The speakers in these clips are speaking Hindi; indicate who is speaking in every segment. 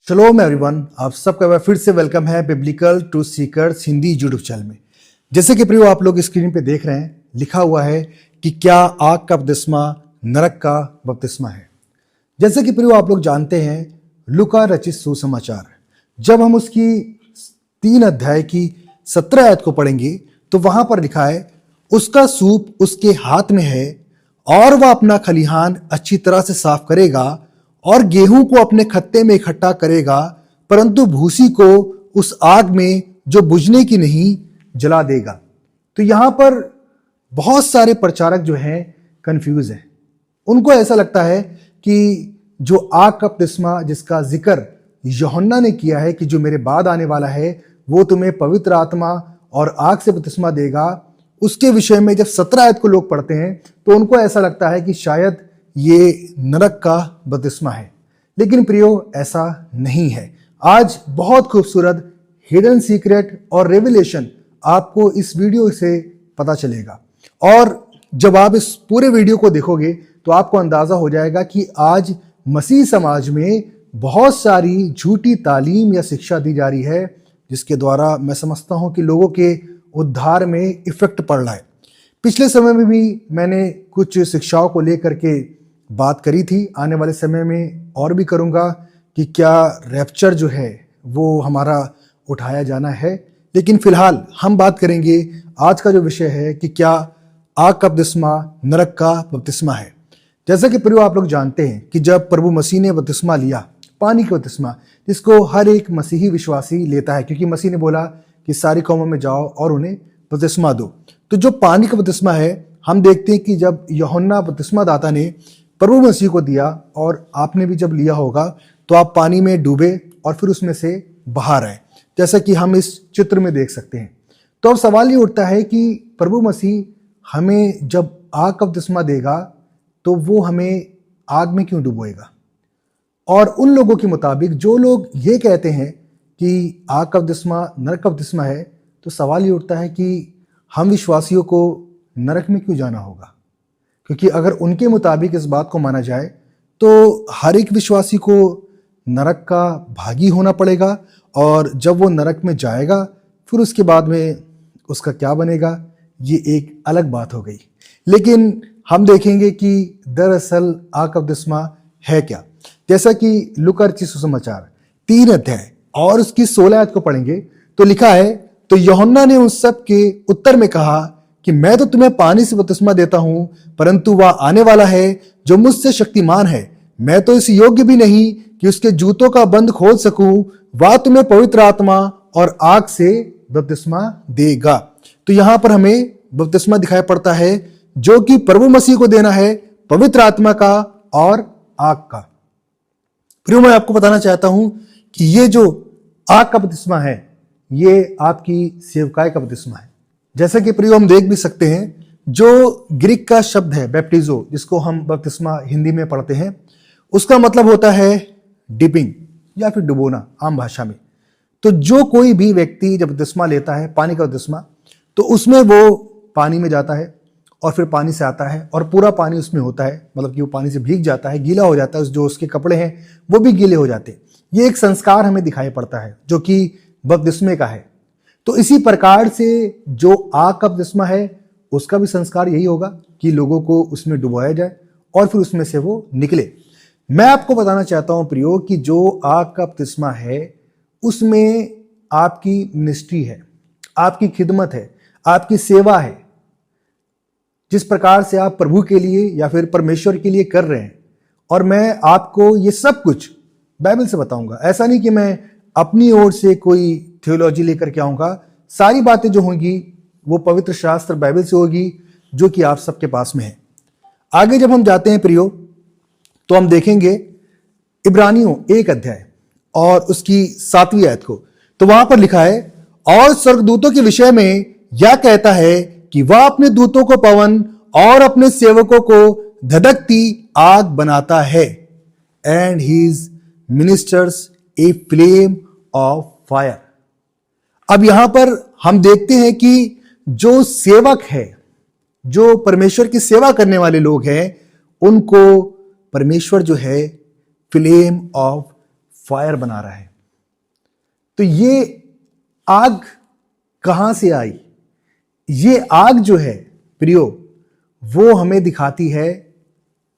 Speaker 1: शलोम एवरीवन, आप सबका फिर से वेलकम है biblical truth seekers Hindi YouTube channel में। जैसे कि प्रियो आप लोग स्क्रीन पे देख रहे हैं, लिखा हुआ है कि क्या आग का बपतिस्मा नरक का बपतिस्मा है। जैसे कि प्रियो आप लोग जानते हैं, लूका रचित सुसमाचार, जब हम उसकी 3 अध्याय की 17 आयत को पढ़ेंगे तो वहां पर लिखा है, उसका सूप उसके हाथ में है और वह अपना खलिहान अच्छी तरह से साफ करेगा और गेहूं को अपने खत्ते में इकट्ठा करेगा, परंतु भूसी को उस आग में जो बुझने की नहीं जला देगा। तो यहां पर बहुत सारे प्रचारक जो हैं कंफ्यूज हैं। उनको ऐसा लगता है कि जो आग का बपतिस्मा जिसका जिक्र यूहन्ना ने किया है कि जो मेरे बाद आने वाला है वो तुम्हें पवित्र आत्मा और आग से बपतिस्मा देगा, उसके विषय में जब 17 आयत को लोग पढ़ते हैं तो उनको ऐसा लगता है कि शायद ये नरक का बपतिस्मा है। लेकिन प्रियो, ऐसा नहीं है। आज बहुत खूबसूरत हिडन सीक्रेट और रेवलेशन आपको इस वीडियो से पता चलेगा, और जब आप इस पूरे वीडियो को देखोगे तो आपको अंदाजा हो जाएगा कि आज मसीह समाज में बहुत सारी झूठी तालीम या शिक्षा दी जा रही है, जिसके द्वारा मैं समझता हूं कि लोगों के उद्धार में इफेक्ट पड़ रहा है। पिछले समय में भी मैंने कुछ शिक्षाओं को लेकर के बात करी थी, आने वाले समय में और भी करूंगा कि क्या रैप्चर जो है वो हमारा उठाया जाना है। लेकिन फिलहाल हम बात करेंगे, आज का जो विषय है कि क्या आग का बपतिस्मा नरक का बपतिस्मा है। जैसा कि प्रियो आप लोग जानते हैं कि जब प्रभु मसीह ने बपतिस्मा लिया, पानी का बपतिस्मा, जिसको हर एक मसीही विश्वासी लेता है, क्योंकि मसीह ने बोला कि सारी कौमों में जाओ और उन्हें बपतिस्मा दो। तो जो पानी का बपतिस्मा है, हम देखते हैं कि जब यूहन्ना बपतिस्मा दाता ने प्रभु मसीह को दिया, और आपने भी जब लिया होगा तो आप पानी में डूबे और फिर उसमें से बाहर आए, जैसा कि हम इस चित्र में देख सकते हैं। तो अब सवाल ये उठता है कि प्रभु मसीह हमें जब आग का बपतिस्मा देगा तो वो हमें आग में क्यों डुबोएगा। और उन लोगों के मुताबिक जो लोग ये कहते हैं कि आग का बपतिस्मा नरक का बपतिस्मा है, तो सवाल ये उठता है कि हम विश्वासियों को नरक में क्यों जाना होगा। क्योंकि अगर उनके मुताबिक इस बात को माना जाए तो हर एक विश्वासी को नरक का भागी होना पड़ेगा, और जब वो नरक में जाएगा फिर उसके बाद में उसका क्या बनेगा, ये एक अलग बात हो गई। लेकिन हम देखेंगे कि दरअसल आग का बपतिस्मा है क्या। जैसा कि लूका रचित सुसमाचार 3 अध्याय और उसकी 16 आयत को पढ़ेंगे तो लिखा है, तो यूहन्ना ने उन सब के उत्तर में कहा कि मैं तो तुम्हें पानी से बपतिस्मा देता हूं, परंतु वह आने वाला है जो मुझसे शक्तिमान है, मैं तो इस योग्य भी नहीं कि उसके जूतों का बंद खोल सकूं, वह तुम्हें पवित्र आत्मा और आग से बपतिस्मा देगा। तो यहां पर हमें बपतिस्मा दिखाई पड़ता है जो कि प्रभु मसीह को देना है, पवित्र आत्मा का और आग का। फिर मैं आपको बताना चाहता हूं कि ये जो आग का बपतिस्मा है, ये आपकी सेवकाई का बपतिस्मा है। जैसा कि प्रियो हम देख भी सकते हैं, जो ग्रीक का शब्द है बैप्टिजो, जिसको हम बपतिस्मा हिंदी में पढ़ते हैं, उसका मतलब होता है डिपिंग या फिर डुबोना आम भाषा में। तो जो कोई भी व्यक्ति जब बपतिस्मा लेता है, पानी का बपतिस्मा, तो उसमें वो पानी में जाता है और फिर पानी से आता है और पूरा पानी उसमें होता है, मतलब कि वो पानी से भीग जाता है, गीला हो जाता है, जो उसके कपड़े हैं वो भी गीले हो जाते हैं। ये एक संस्कार हमें दिखाई पड़ता है जो कि बपतिस्मे का है। तो इसी प्रकार से जो आग का बपतिस्मा है उसका भी संस्कार यही होगा कि लोगों को उसमें डुबोया जाए और फिर उसमें से वो निकले। मैं आपको बताना चाहता हूं प्रियो कि जो आग का बपतिस्मा है उसमें आपकी मिनिस्ट्री है, आपकी खिदमत है, आपकी सेवा है, जिस प्रकार से आप प्रभु के लिए या फिर परमेश्वर के लिए कर रहे हैं। और मैं आपको ये सब कुछ बाइबल से बताऊंगा। ऐसा नहीं कि मैं अपनी ओर से कोई थियोलॉजी लेकर के आऊंगा। सारी बातें जो होंगी वो पवित्र शास्त्र बाइबल से होगी, जो कि आप सबके पास में है। आगे जब हम जाते हैं प्रियो, तो हम देखेंगे इब्रानियों 1 अध्याय और उसकी 7वीं आयत को। तो वहां पर लिखा है, और स्वर्गदूतों के विषय में यह कहता है कि वह अपने दूतों को पवन और अपने सेवकों को धधकती आग बनाता है, and his ministers a flame of fire. अब यहां पर हम देखते हैं कि जो सेवक है, जो परमेश्वर की सेवा करने वाले लोग हैं, उनको परमेश्वर जो है फ्लेम ऑफ फायर बना रहा है। तो ये आग कहां से आई? ये आग जो है प्रियो, वो हमें दिखाती है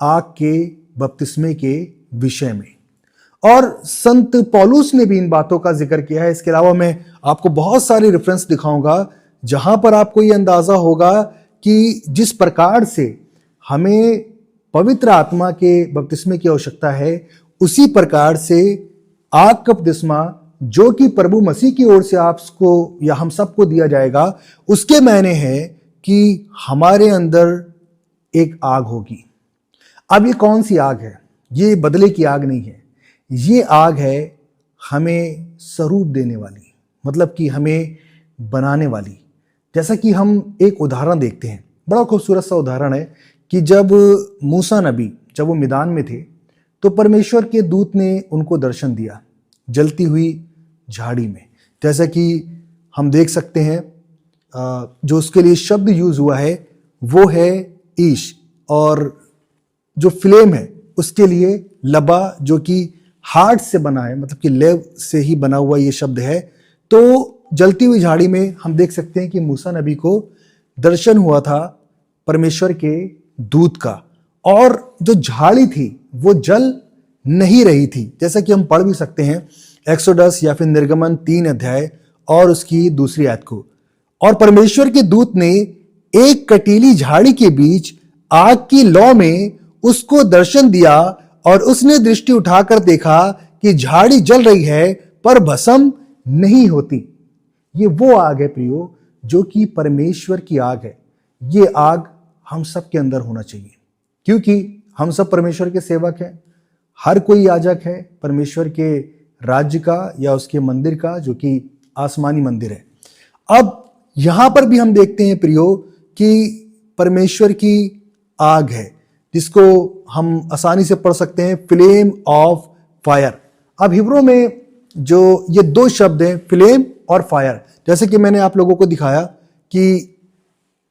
Speaker 1: आग के बपतिस्मे के विषय में, और संत पौलुस ने भी इन बातों का जिक्र किया है। इसके अलावा मैं आपको बहुत सारे रेफरेंस दिखाऊंगा जहां पर आपको ये अंदाजा होगा कि जिस प्रकार से हमें पवित्र आत्मा के बपतिस्मे की आवश्यकता है, उसी प्रकार से आग का बपतिस्मा जो कि प्रभु मसीह की ओर से आपको या हम सबको दिया जाएगा, उसके मायने है कि हमारे अंदर एक आग होगी। अब ये कौन सी आग है? ये बदले की आग नहीं है, ये आग है हमें स्वरूप देने वाली, मतलब कि हमें बनाने वाली। जैसा कि हम एक उदाहरण देखते हैं, बड़ा खूबसूरत सा उदाहरण है कि जब मूसा नबी जब वो मैदान में थे तो परमेश्वर के दूत ने उनको दर्शन दिया जलती हुई झाड़ी में। जैसा कि हम देख सकते हैं जो उसके लिए शब्द यूज हुआ है वो है ईश, और जो फ्लेम है उसके लिए लबा, जो कि हार्ट से बना है, मतलब कि लेव से ही बना हुआ ये शब्द है। तो जलती हुई झाड़ी में हम देख सकते हैं कि मूसा नबी को दर्शन हुआ था परमेश्वर के दूत का, और जो झाड़ी थी वो जल नहीं रही थी। जैसा कि हम पढ़ भी सकते हैं एक्सोडस या फिर निर्गमन 3 अध्याय और उसकी 2 आयत को। और परमेश्वर के दूत ने एक कटीली झाड़ी के बीच आग की लौ में उसको दर्शन दिया, और उसने दृष्टि उठाकर देखा कि झाड़ी जल रही है पर भस्म नहीं होती। ये वो आग है प्रियो जो कि परमेश्वर की आग है। ये आग हम सब के अंदर होना चाहिए, क्योंकि हम सब परमेश्वर के सेवक हैं। हर कोई याजक है परमेश्वर के राज्य का या उसके मंदिर का, जो कि आसमानी मंदिर है। अब यहां पर भी हम देखते हैं प्रियो कि परमेश्वर की आग है, जिसको हम आसानी से पढ़ सकते हैं फ्लेम ऑफ फायर। अब हिब्रू में जो ये 2 शब्द हैं फ्लेम और फायर, जैसे कि मैंने आप लोगों को दिखाया कि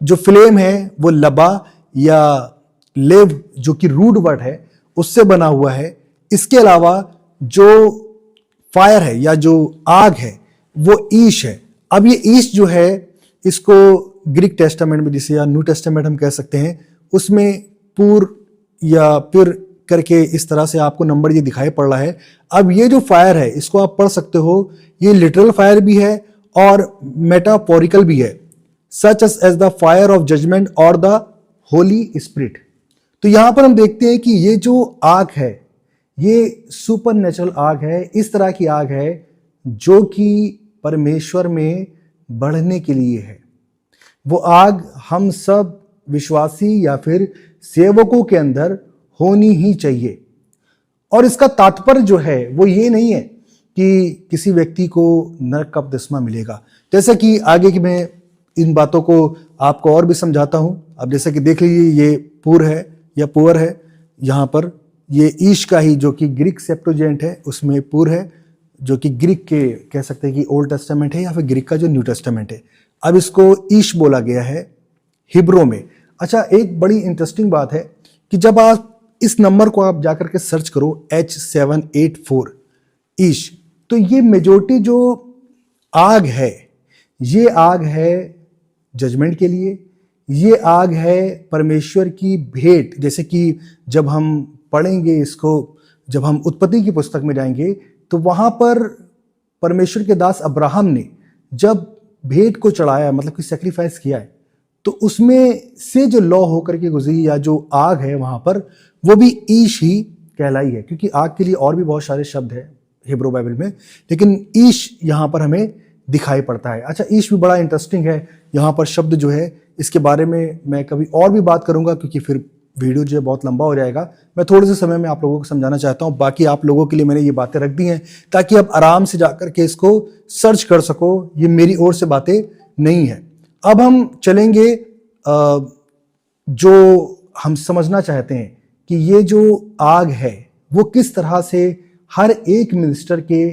Speaker 1: जो फ्लेम है वो लबा या लेव जो कि रूट वर्ड है उससे बना हुआ है। इसके अलावा जो फायर है या जो आग है वो ईश है। अब ये ईश जो है इसको ग्रीक टेस्टामेंट में, जिसे या न्यू टेस्टामेंट हम कह सकते हैं, उसमें पूर या फिर करके इस तरह से आपको नंबर ये दिखाई पड़ रहा है। अब ये जो फायर है इसको आप पढ़ सकते हो, ये लिटरल फायर भी है और मेटाफोरिकल भी है, such as the fire of judgement और द होली स्पिरिट। तो यहां पर हम देखते हैं कि ये जो आग है ये सुपर नेचुरल आग है, इस तरह की आग है जो कि परमेश्वर में बढ़ने के लिए है। वो आग हम सब विश्वासी या फिर सेवकों के अंदर होनी ही चाहिए। और इसका तात्पर्य जो है वो ये नहीं है कि किसी व्यक्ति को नरक का बपतिस्मा मिलेगा। जैसा कि आगे की मैं इन बातों को आपको और भी समझाता हूं। अब जैसा कि देख लीजिए, ये पूर है या पुअर है, यहाँ पर ये ईश का ही जो कि ग्रीक सेप्टुजेंट है उसमें पूर है, जो कि ग्रीक के कह सकते हैं कि ओल्ड टेस्टामेंट है या फिर ग्रीक का जो न्यू टेस्टामेंट है। अब इसको ईश बोला गया है हिब्रू में। अच्छा, एक बड़ी इंटरेस्टिंग बात है कि जब आप इस नंबर को आप जाकर के सर्च करो H784 ईश, तो ये मेजोरिटी जो आग है ये आग है जजमेंट के लिए, ये आग है परमेश्वर की भेंट। जैसे कि जब हम पढ़ेंगे इसको, जब हम उत्पत्ति की पुस्तक में जाएंगे तो वहां पर परमेश्वर के दास अब्राहम ने जब भेंट को चढ़ाया, मतलब कि सेक्रीफाइस किया है, तो उसमें से जो लौ होकर के गुजरी या जो आग है वहां पर, वो भी ईश ही कहलाई है। क्योंकि आग के लिए और भी बहुत सारे शब्द हैं हिब्रू बाइबल में, लेकिन ईश यहाँ पर हमें दिखाई पड़ता है। अच्छा, ईश भी बड़ा इंटरेस्टिंग है यहाँ पर शब्द जो है, इसके बारे में मैं कभी और भी बात करूंगा क्योंकि फिर वीडियो जो है बहुत लंबा हो जाएगा। मैं थोड़े से समय में आप लोगों को समझाना चाहता हूँ। बाकी आप लोगों के लिए मैंने ये बातें रख दी हैं ताकि आप आराम से जाकर के इसको सर्च कर सको। ये मेरी ओर से बातें नहीं है। अब हम चलेंगे जो हम समझना चाहते हैं कि ये जो आग है वो किस तरह से हर एक मिनिस्टर के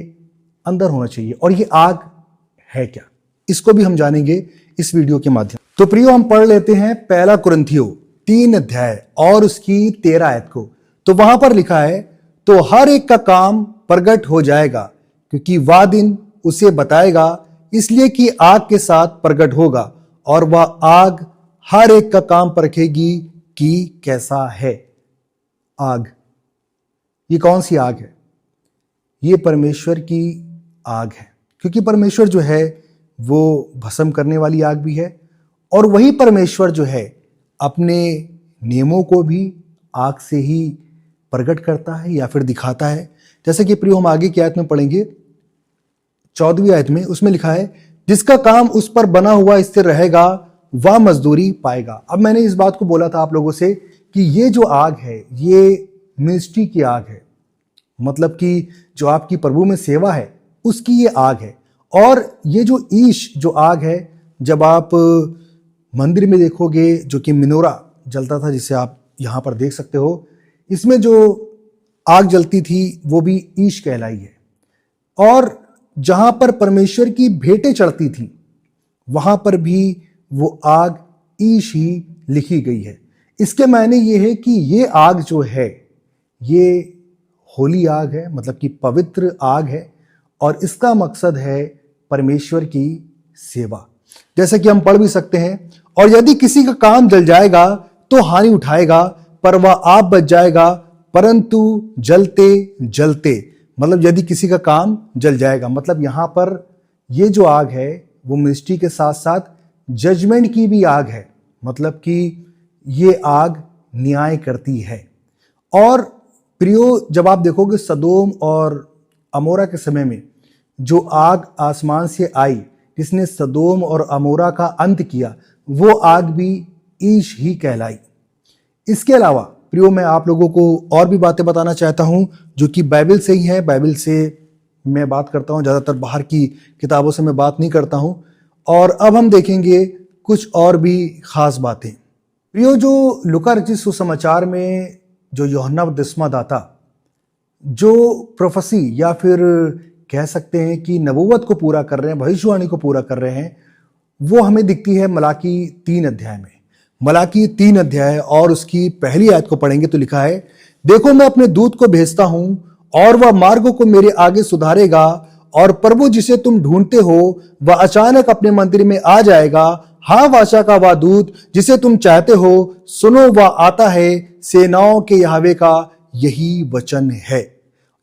Speaker 1: अंदर होना चाहिए, और ये आग है क्या, इसको भी हम जानेंगे इस वीडियो के माध्यम। तो प्रियो, हम पढ़ लेते हैं 1 कुरिन्थियों 3 अध्याय और उसकी 13 आयत को। तो वहां पर लिखा है, तो हर एक का काम प्रकट हो जाएगा, क्योंकि वह दिन उसे बताएगा, इसलिए कि आग के साथ प्रकट होगा और वह आग हर एक का काम परखेगी कि कैसा है। आग, ये कौन सी आग है? ये परमेश्वर की आग है, क्योंकि परमेश्वर जो है वो भस्म करने वाली आग भी है, और वही परमेश्वर जो है अपने नियमों को भी आग से ही प्रकट करता है या फिर दिखाता है। जैसे कि प्रियो हम आगे की आयत में पढ़ेंगे, 14वीं आयत में, उसमें लिखा है, जिसका काम उस पर बना हुआ स्थिर रहेगा वह मजदूरी पाएगा। अब मैंने इस बात को बोला था आप लोगों से कि ये जो आग है ये मिनिस्ट्री की आग है, मतलब कि जो आपकी प्रभु में सेवा है उसकी ये आग है। और ये जो ईश जो आग है, जब आप मंदिर में देखोगे जो कि मिनोरा जलता था, जिसे आप यहाँ पर देख सकते हो, इसमें जो आग जलती थी वो भी ईश कहलाई है। और जहाँ पर परमेश्वर की भेंटें चढ़ती थी वहाँ पर भी वो आग ईश ही लिखी गई है। इसके मायने ये है कि ये आग जो है ये होली आग है, मतलब कि पवित्र आग है, और इसका मकसद है परमेश्वर की सेवा। जैसे कि हम पढ़ भी सकते हैं, और यदि किसी का काम जल जाएगा तो हानि उठाएगा, पर वह आप बच जाएगा, परंतु जलते जलते, मतलब यदि किसी का काम जल जाएगा, मतलब यहां पर ये जो आग है वो मिनिस्ट्री के साथ साथ जजमेंट की भी आग है, मतलब कि ये आग न्याय करती है। और प्रियो, जब आप देखोगे सदोम और अमोरा के समय में जो आग आसमान से आई जिसने सदोम और अमोरा का अंत किया, वो आग भी ईश ही कहलाई। इसके अलावा प्रियो, मैं आप लोगों को और भी बातें बताना चाहता हूं जो कि बाइबल से ही है। बाइबल से मैं बात करता हूं, ज़्यादातर बाहर की किताबों से मैं बात नहीं करता हूं। और अब हम देखेंगे कुछ और भी खास बातें। प्रियो, जो लूका रचित सुसमाचार में जो यूहन्ना बपतिस्मा दाता जो प्रोफेसी या फिर कह सकते हैं कि नबूवत को पूरा कर रहे हैं, भविष्यवाणी को पूरा कर रहे हैं, वो हमें दिखती है मलाकी 3 अध्याय में। मलाकी 3 अध्याय और उसकी पहली आयत को पढ़ेंगे तो लिखा है, देखो मैं अपने दूत को भेजता हूं और वह मार्गों को मेरे आगे सुधारेगा, और प्रभु जिसे तुम ढूंढते हो वह अचानक अपने मंदिर में आ जाएगा। हाँ, वाचा का वह दूत जिसे तुम चाहते हो, सुनो वह आता है, सेनाओं के यहोवा का यही वचन है।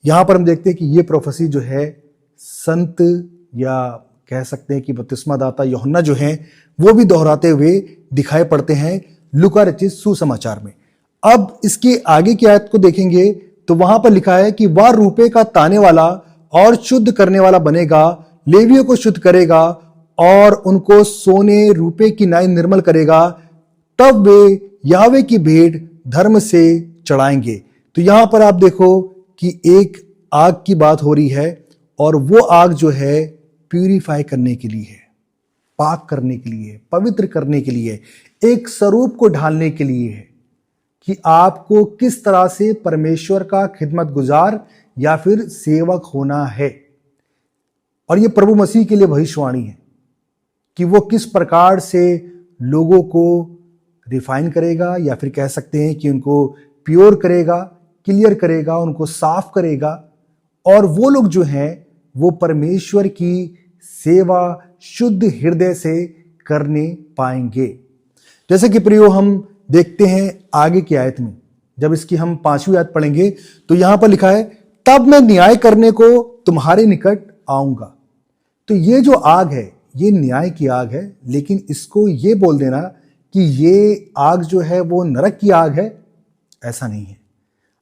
Speaker 1: यहां पर हम देखते हैं कि ये प्रोफेसी जो है संत या कह सकते हैं कि बपतिस्मा दाता यूहन्ना जो हैं वो भी दोहराते हुए दिखाई पड़ते हैं लूका रचित सुसमाचार में। अब इसके आगे की आयत को देखेंगे तो वहां पर लिखा है कि वह रूपे का ताने वाला और शुद्ध करने वाला बनेगा, लेवियों को शुद्ध करेगा और उनको सोने रूपे की नाई निर्मल करेगा, तब वे यहोवा की भेंट धर्म से चढ़ाएंगे। तो यहां पर आप देखो कि एक आग की बात हो रही है, और वो आग जो है प्यूरिफाई करने के लिए है, पाक करने के लिए, पवित्र करने के लिए, एक स्वरूप को ढालने के लिए है कि आपको किस तरह से परमेश्वर का खिदमत गुजार या फिर सेवक होना है। और ये प्रभु मसीह के लिए भविष्यवाणी है कि वो किस प्रकार से लोगों को रिफाइन करेगा या फिर कह सकते हैं कि उनको प्योर करेगा, क्लियर करेगा, उनको साफ करेगा, और वो लोग जो हैं वो परमेश्वर की सेवा शुद्ध हृदय से करने पाएंगे। जैसे कि प्रियो हम देखते हैं आगे की आयत में, जब इसकी हम 5वीं आयत पढ़ेंगे तो यहां पर लिखा है, तब मैं न्याय करने को तुम्हारे निकट आऊंगा। तो ये जो आग है ये न्याय की आग है, लेकिन इसको ये बोल देना कि ये आग जो है वो नरक की आग है, ऐसा नहीं है।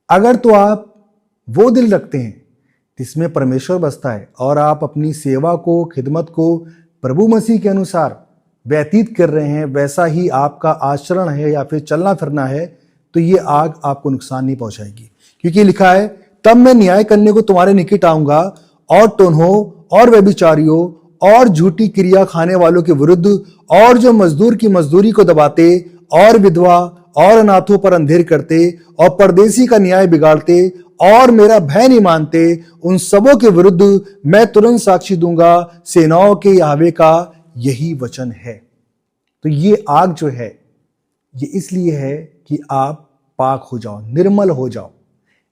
Speaker 1: अगर तो आप वो दिल रखते हैं जिसमें परमेश्वर बसता है और आप अपनी सेवा को, खिदमत को प्रभु मसीह के अनुसार व्यतीत कर रहे हैं, वैसा ही आपका आचरण है या फिर चलना फिरना है, तो ये आग आपको नुकसान नहीं पहुंचाएगी। क्योंकि लिखा है, तब मैं न्याय करने को तुम्हारे निकट आऊंगा और टोन्हों और व्यभिचारियों और झूठी क्रिया खाने वालों के विरुद्ध, और जो मजदूर की मजदूरी को दबाते और विधवा और अनाथों पर अंधेर करते और परदेसी का न्याय बिगाड़ते और मेरा भय नहीं मानते, उन सबों के विरुद्ध मैं तुरंत साक्षी दूंगा, सेनाओं के यहोवा का यही वचन है। तो ये आग जो है ये इसलिए है कि आप पाक हो जाओ, निर्मल हो जाओ।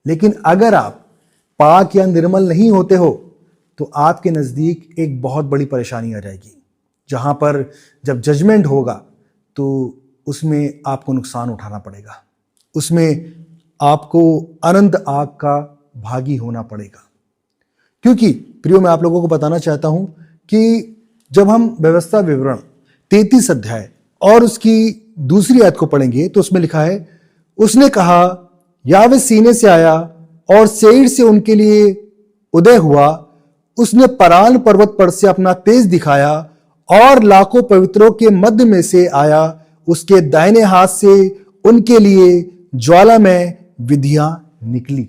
Speaker 1: लेकिन अगर आप पाक या निर्मल नहीं होते हो तो आपके नजदीक एक बहुत बड़ी परेशानी आ जाएगी, जहां पर जब जजमेंट होगा तो उसमें आपको नुकसान उठाना पड़ेगा, उसमें आपको अनंत आग का भागी होना पड़ेगा। क्योंकि प्रियो, मैं आप लोगों को बताना चाहता हूं कि जब हम व्यवस्था विवरण 33 अध्याय और उसकी दूसरी आयत को पढ़ेंगे तो उसमें लिखा है, उसने कहा यावे सीने से आया और सेईर से उनके लिए उदय हुआ, उसने परान पर्वत पर से अपना तेज दिखाया और लाखों पवित्रों के मध्य में से आया, उसके दाहिने हाथ से उनके लिए ज्वालामय विधियां निकली।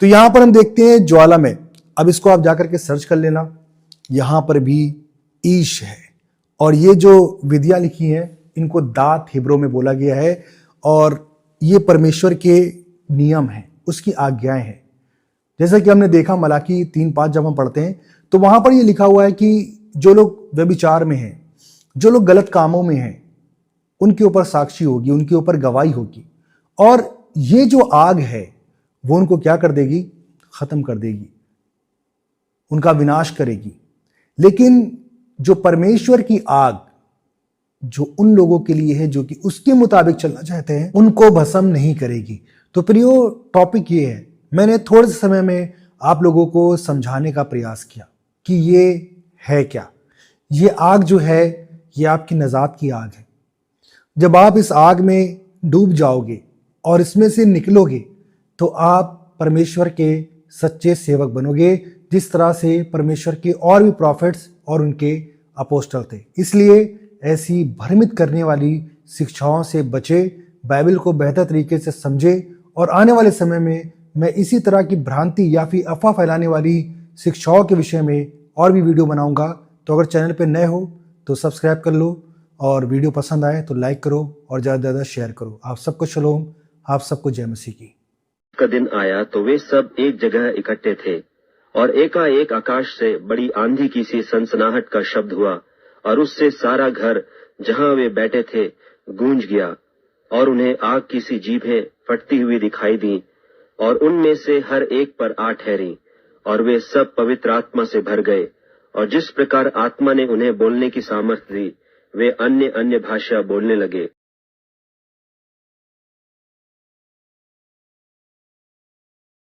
Speaker 1: तो यहां पर हम देखते हैं ज्वालामय। अब इसको आप जाकर के सर्च कर लेना, यहां पर भी ईश है और ये जो विधियां लिखी हैं इनको दात हिब्रू में बोला गया है और ये परमेश्वर के नियम हैं, उसकी आज्ञाएं हैं। जैसा कि हमने देखा मलाकी 3:5 जब हम पढ़ते हैं तो वहां पर ये लिखा हुआ है कि जो लोग व्यभिचार में हैं, जो लोग गलत कामों में हैं, उनके ऊपर साक्षी होगी, उनके ऊपर गवाही होगी और ये जो आग है वो उनको क्या कर देगी? खत्म कर देगी, उनका विनाश करेगी। लेकिन जो परमेश्वर की आग जो उन लोगों के लिए है जो कि उसके मुताबिक चलना चाहते हैं, उनको भस्म नहीं करेगी। तो प्रियो, टॉपिक ये है, मैंने थोड़े से समय में आप लोगों को समझाने का प्रयास किया कि ये है क्या। ये आग जो है ये आपकी नजात की आग है। जब आप इस आग में डूब जाओगे और इसमें से निकलोगे तो आप परमेश्वर के सच्चे सेवक बनोगे, जिस तरह से परमेश्वर के और भी प्रॉफिट्स और उनके अपोस्टल थे। इसलिए ऐसी भ्रमित करने वाली शिक्षाओं से बचे, बाइबल को बेहतर तरीके से समझे और आने वाले समय में मैं इसी तरह की भ्रांति या फिर अफवाह फैलाने वाली शिक्षाओं के विषय में और भी वीडियो बनाऊंगा। तो अगर चैनल पे नए हो तो सब्सक्राइब कर लो और वीडियो पसंद आए तो लाइक करो और ज़्यादा से ज़्यादा शेयर करो। आप सबको शलोम, आप सबको जय मसीह की।
Speaker 2: का दिन आया तो वे सब एक जगह इकट्ठे थे और एकाएक आकाश से बड़ी आंधी की सी सनसनाहट का शब्द हुआ और उससे सारा घर जहां वे बैठे थे गूंज गया और उन्हें आग की सी जीभें फटती हुई दिखाई दी और उनमें से हर एक पर आ ठहरी और वे सब पवित्र आत्मा से भर गए और जिस प्रकार आत्मा ने उन्हें बोलने की सामर्थ्य दी वे अन्य अन्य भाषा बोलने लगे।